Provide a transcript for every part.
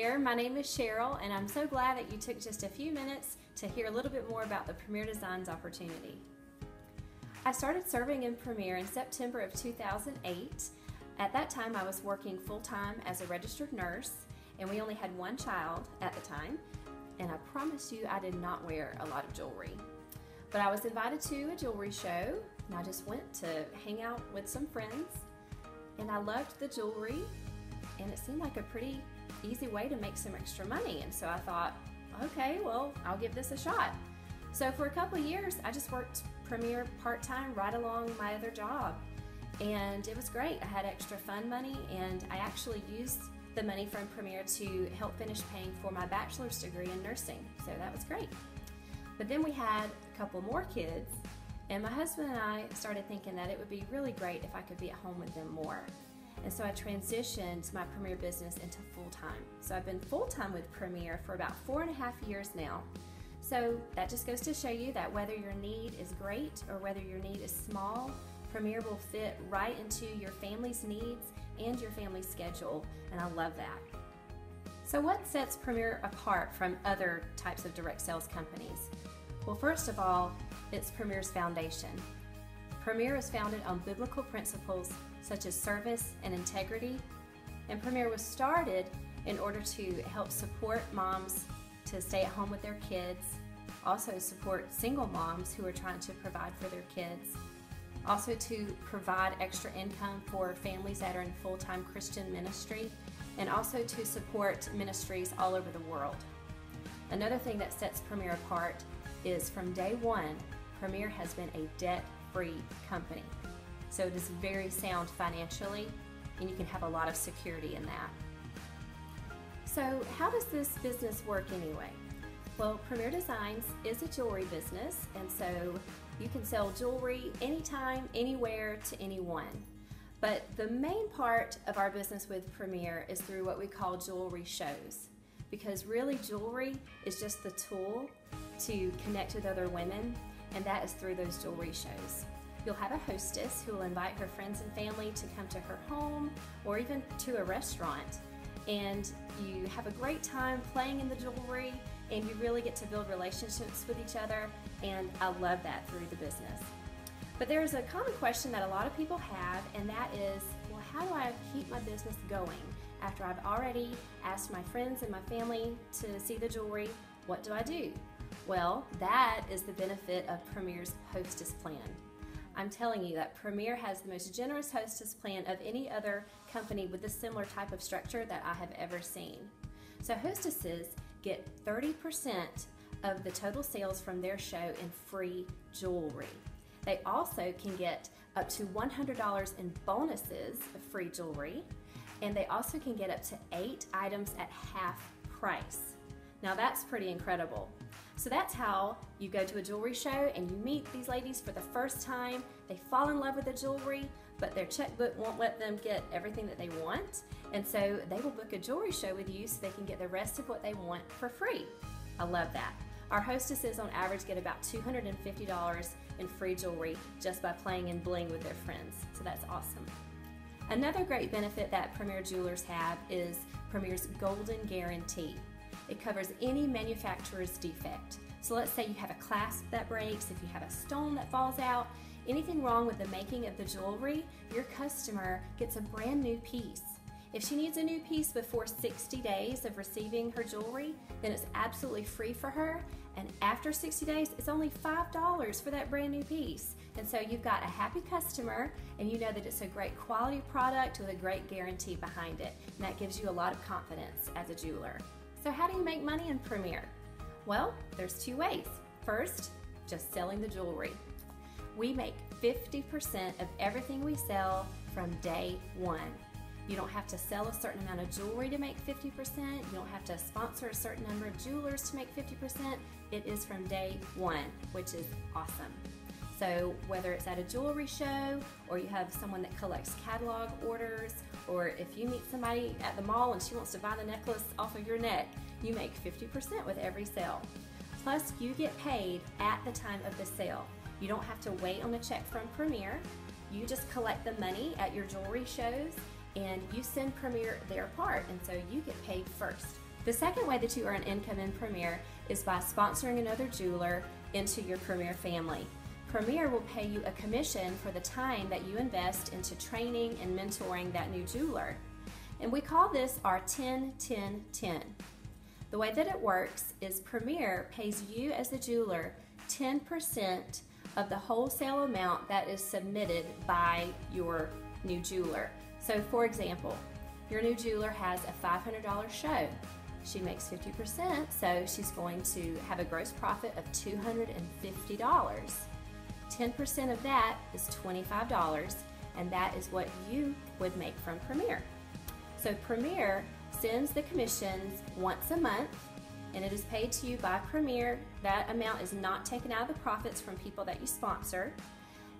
there, my name is Cheryl, and I'm so glad that you took just a few minutes to hear a little bit more about the Premier Designs opportunity. I started serving in Premier in September of 2008. At that time, I was working full-time as a registered nurse, and we only had one child at the time, and I promise you I did not wear a lot of jewelry. But I was invited to a jewelry show, and I just went to hang out with some friends, and I loved the jewelry, and it seemed like a pretty easy way to make some extra money, and so I thought, okay, well, I'll give this a shot. So for a couple of years, I just worked Premier part-time right along my other job, and it was great. I had extra fund money, and I actually used the money from Premier to help finish paying for my bachelor's degree in nursing, so that was great. But then we had a couple more kids, and my husband and I started thinking that it would be really great if I could be at home with them more. And so I transitioned my Premier business into full-time. So I've been full-time with Premier for about 4.5 years now. So that just goes to show you that whether your need is great or whether your need is small, Premier will fit right into your family's needs and your family's schedule, and I love that. So what sets Premier apart from other types of direct sales companies? Well, first of all, it's Premier's foundation. Premier is founded on biblical principles such as service and integrity, and Premier was started in order to help support moms to stay at home with their kids, also support single moms who are trying to provide for their kids, also to provide extra income for families that are in full-time Christian ministry, and also to support ministries all over the world. Another thing that sets Premier apart is from day one, Premier has been a debt-free company. So it is very sound financially, and you can have a lot of security in that. So how does this business work anyway? Well, Premier Designs is a jewelry business, and so you can sell jewelry anytime, anywhere, to anyone. But the main part of our business with Premier is through what we call jewelry shows, because really jewelry is just the tool to connect with other women, and that is through those jewelry shows. You'll have a hostess who will invite her friends and family to come to her home or even to a restaurant, and you have a great time playing in the jewelry, and you really get to build relationships with each other, and I love that through the business. But there's a common question that a lot of people have, and that is, well, how do I keep my business going after I've already asked my friends and my family to see the jewelry? What do I do? Well, that is the benefit of Premier's Hostess Plan. I'm telling you that Premier has the most generous hostess plan of any other company with a similar type of structure that I have ever seen. So hostesses get 30% of the total sales from their show in free jewelry. They also can get up to $100 in bonuses of free jewelry, and they also can get up to 8 items at half price. Now that's pretty incredible. So that's how you go to a jewelry show and you meet these ladies for the first time. They fall in love with the jewelry, but their checkbook won't let them get everything that they want. And so they will book a jewelry show with you so they can get the rest of what they want for free. I love that. Our hostesses on average get about $250 in free jewelry just by playing and bling with their friends. So that's awesome. Another great benefit that Premier Jewelers have is Premier's Golden Guarantee. It covers any manufacturer's defect. So let's say you have a clasp that breaks, if you have a stone that falls out, anything wrong with the making of the jewelry, your customer gets a brand new piece. If she needs a new piece before 60 days of receiving her jewelry, then it's absolutely free for her. And after 60 days, it's only $5 for that brand new piece. And so you've got a happy customer, and you know that it's a great quality product with a great guarantee behind it. And that gives you a lot of confidence as a jeweler. So how do you make money in Premier? Well, there's 2 ways. First, just selling the jewelry. We make 50% of everything we sell from day one. You don't have to sell a certain amount of jewelry to make 50%. You don't have to sponsor a certain number of jewelers to make 50%. It is from day one, which is awesome. So whether it's at a jewelry show, or you have someone that collects catalog orders, or if you meet somebody at the mall and she wants to buy the necklace off of your neck, you make 50% with every sale. Plus, you get paid at the time of the sale. You don't have to wait on a check from Premier. You just collect the money at your jewelry shows, and you send Premier their part, and so you get paid first. The second way that you earn income in Premier is by sponsoring another jeweler into your Premier family. Premier will pay you a commission for the time that you invest into training and mentoring that new jeweler. And we call this our 10-10-10. The way that it works is Premier pays you as the jeweler 10% of the wholesale amount that is submitted by your new jeweler. So for example, your new jeweler has a $500 show. She makes 50%, so she's going to have a gross profit of $250. 10% of that is $25, and that is what you would make from Premier. So Premier sends the commissions once a month, and it is paid to you by Premier. That amount is not taken out of the profits from people that you sponsor.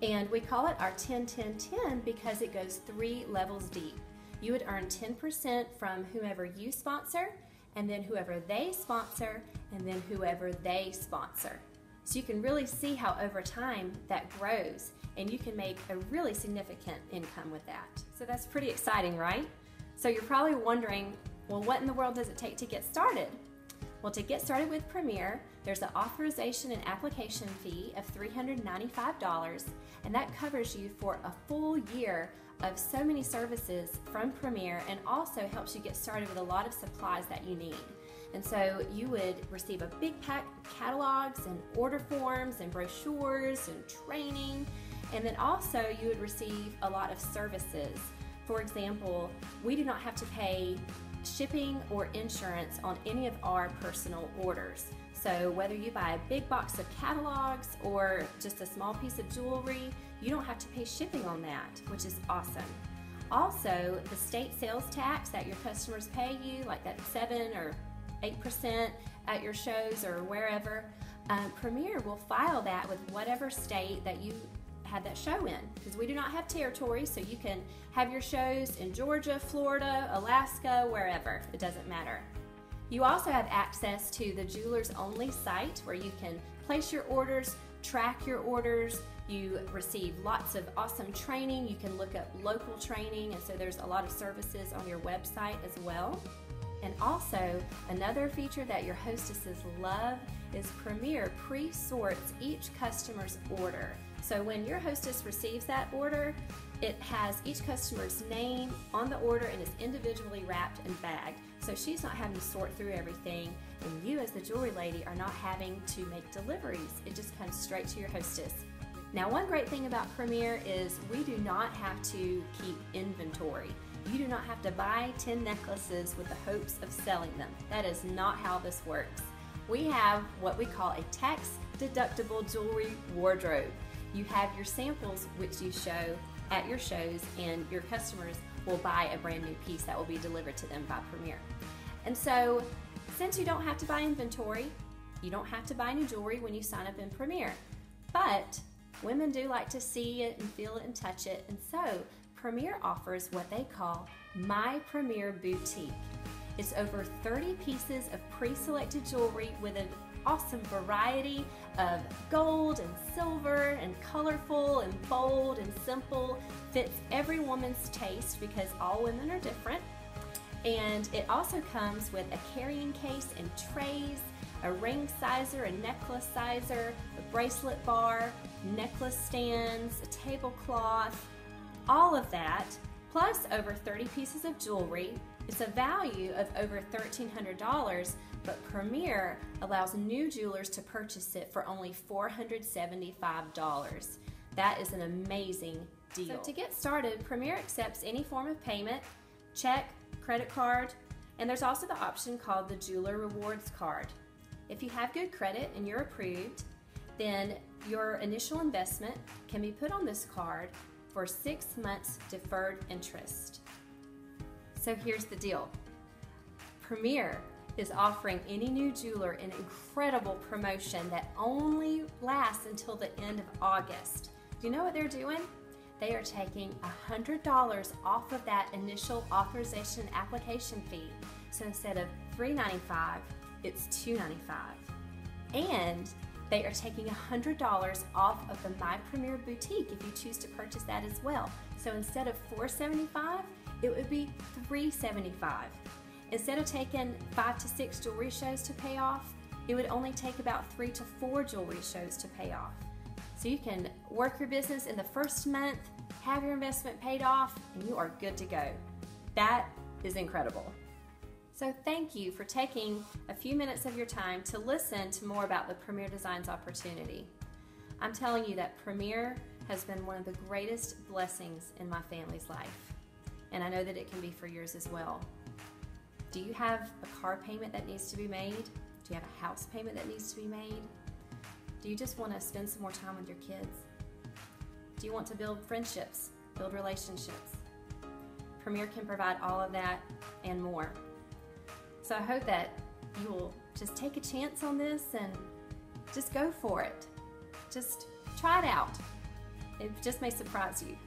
And we call it our 10-10-10 because it goes 3 levels deep. You would earn 10% from whoever you sponsor, and then whoever they sponsor, and then whoever they sponsor. So you can really see how over time that grows, and you can make a really significant income with that. So that's pretty exciting, right? So you're probably wondering, well, what in the world does it take to get started? Well, to get started with Premier, there's an authorization and application fee of $395, and that covers you for a full year of so many services from Premier, and also helps you get started with a lot of supplies that you need. And so you would receive a big pack of catalogs and order forms and brochures and training, and then also you would receive a lot of services. For example, we do not have to pay shipping or insurance on any of our personal orders. So whether you buy a big box of catalogs or just a small piece of jewelry, you don't have to pay shipping on that, which is awesome. Also, the state sales tax that your customers pay you, like that 7 or 8% at your shows or wherever, Premier will file that with whatever state that you had that show in, because we do not have territories, so you can have your shows in Georgia, Florida, Alaska, wherever, it doesn't matter. You also have access to the Jewelers Only site where you can place your orders, track your orders, you receive lots of awesome training, you can look up local training, and so there's a lot of services on your website as well. And also, another feature that your hostesses love is Premier pre-sorts each customer's order. So when your hostess receives that order, it has each customer's name on the order and is individually wrapped and bagged. So she's not having to sort through everything, and you as the jewelry lady are not having to make deliveries. It just comes straight to your hostess. Now, one great thing about Premier is we do not have to keep inventory. You do not have to buy 10 necklaces with the hopes of selling them. That is not how this works. We have what we call a tax-deductible jewelry wardrobe. You have your samples which you show at your shows, and your customers will buy a brand new piece that will be delivered to them by Premier. And so, since you don't have to buy inventory, you don't have to buy new jewelry when you sign up in Premier. But women do like to see it and feel it and touch it, and so Premier offers what they call My Premier Boutique. It's over 30 pieces of pre-selected jewelry with an awesome variety of gold and silver and colorful and bold and simple. Fits every woman's taste because all women are different. And it also comes with a carrying case and trays, a ring sizer, a necklace sizer, a bracelet bar, necklace stands, a tablecloth, all of that, plus over 30 pieces of jewelry. It's a value of over $1,300, but Premier allows new jewelers to purchase it for only $475. That is an amazing deal. So to get started, Premier accepts any form of payment, check, credit card, and there's also the option called the Jeweler Rewards Card. If you have good credit and you're approved, then your initial investment can be put on this card for 6 months deferred interest. So here's the deal. Premier is offering any new jeweler an incredible promotion that only lasts until the end of August. Do you know what they're doing? They are taking $100 off of that initial authorization application fee. So instead of $395, it's $295. And they are taking $100 off of the My Premier Boutique if you choose to purchase that as well. So instead of $475, it would be $375. Instead of taking 5 to 6 jewelry shows to pay off, it would only take about 3 to 4 jewelry shows to pay off. So you can work your business in the first month, have your investment paid off, and you are good to go. That is incredible. So thank you for taking a few minutes of your time to listen to more about the Premier Designs opportunity. I'm telling you that Premier has been one of the greatest blessings in my family's life, and I know that it can be for yours as well. Do you have a car payment that needs to be made? Do you have a house payment that needs to be made? Do you just want to spend some more time with your kids? Do you want to build friendships, build relationships? Premier can provide all of that and more. So I hope that you will just take a chance on this and just go for it. Just try it out. It just may surprise you.